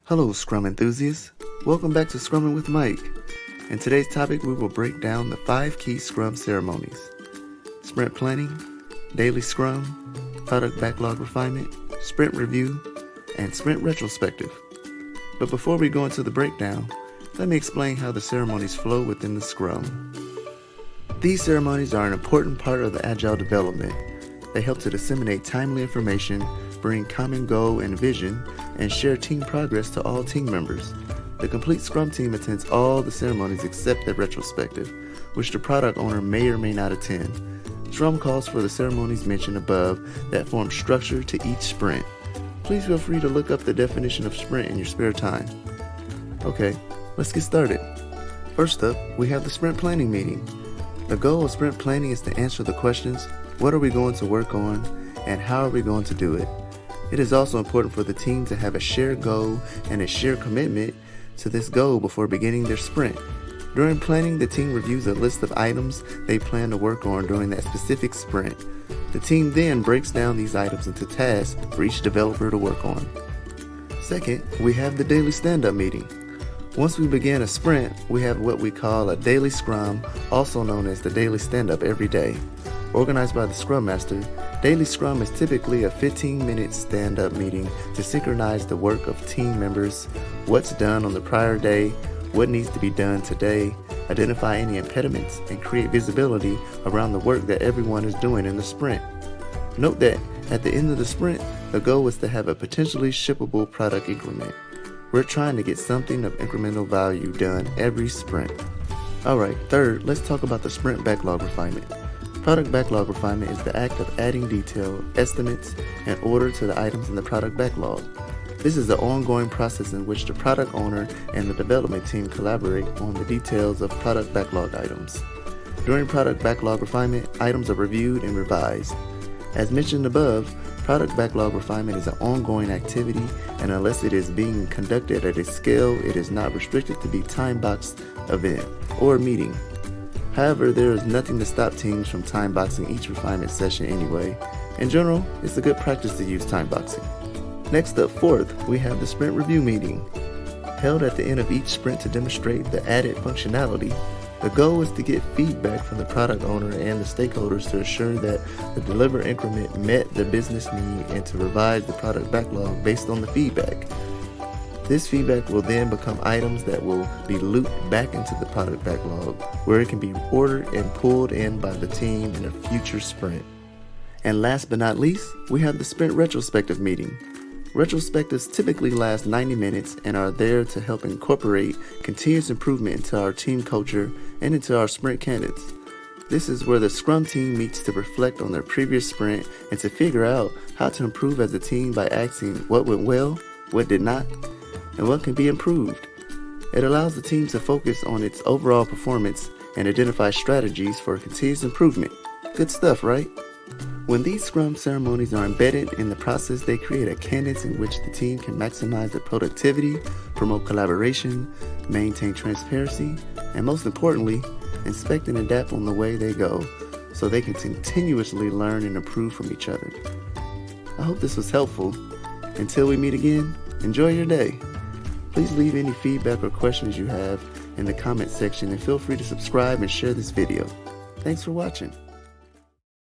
Hello Scrum enthusiasts, welcome back to Scrumming with Mike. In today's topic we will break down the 5 key Scrum ceremonies: Sprint Planning, Daily Scrum, Product Backlog Refinement, Sprint Review, and Sprint Retrospective. But before we go into the breakdown, let me explain how the ceremonies flow within the Scrum. These ceremonies are an important part of the Agile development. They help to disseminate timely information, bring common goal and vision, and share team progress to all team members. The complete Scrum team attends all the ceremonies except the retrospective, which the product owner may or may not attend. Scrum calls for the ceremonies mentioned above that form structure to each sprint. Please feel free to look up the definition of sprint in your spare time. Okay, let's get started. First up, we have the sprint planning meeting. The goal of sprint planning is to answer the questions: what are we going to work on, and how are we going to do it? It is also important for the team to have a shared goal and a shared commitment to this goal before beginning their sprint. During planning, the team reviews a list of items they plan to work on during that specific sprint. The team then breaks down these items into tasks for each developer to work on. Second, we have the daily stand-up meeting. Once we begin a sprint, we have what we call a daily scrum, also known as the daily stand-up every day. Organized by the Scrum Master, Daily Scrum is typically a 15-minute stand-up meeting to synchronize the work of team members, what's done on the prior day, what needs to be done today, identify any impediments, and create visibility around the work that everyone is doing in the sprint. Note that at the end of the sprint, the goal is to have a potentially shippable product increment. We're trying to get something of incremental value done every sprint. Alright, third, let's talk about the sprint backlog refinement. Product backlog refinement is the act of adding detail, estimates, and order to the items in the product backlog. This is the ongoing process in which the product owner and the development team collaborate on the details of product backlog items. During product backlog refinement, items are reviewed and revised. As mentioned above, product backlog refinement is an ongoing activity, and unless it is being conducted at a scale, it is not restricted to be time-boxed event or meeting. However, there is nothing to stop teams from time-boxing each refinement session anyway. In general, it's a good practice to use time-boxing. Next up, fourth, we have the sprint review meeting. Held at the end of each sprint to demonstrate the added functionality, the goal is to get feedback from the product owner and the stakeholders to assure that the delivered increment met the business need and to revise the product backlog based on the feedback. This feedback will then become items that will be looped back into the product backlog, where it can be ordered and pulled in by the team in a future sprint. And last but not least, we have the sprint retrospective meeting. Retrospectives typically last 90 minutes and are there to help incorporate continuous improvement into our team culture and into our sprint candidates. This is where the Scrum team meets to reflect on their previous sprint and to figure out how to improve as a team by asking what went well, what did not, and what can be improved. It allows the team to focus on its overall performance and identify strategies for continuous improvement. Good stuff, right? When these Scrum ceremonies are embedded in the process, they create a cadence in which the team can maximize their productivity, promote collaboration, maintain transparency, and most importantly, inspect and adapt on the way they go, so they can continuously learn and improve from each other. I hope this was helpful. Until we meet again, enjoy your day. Please leave any feedback or questions you have in the comment section and feel free to subscribe and share this video. Thanks for watching.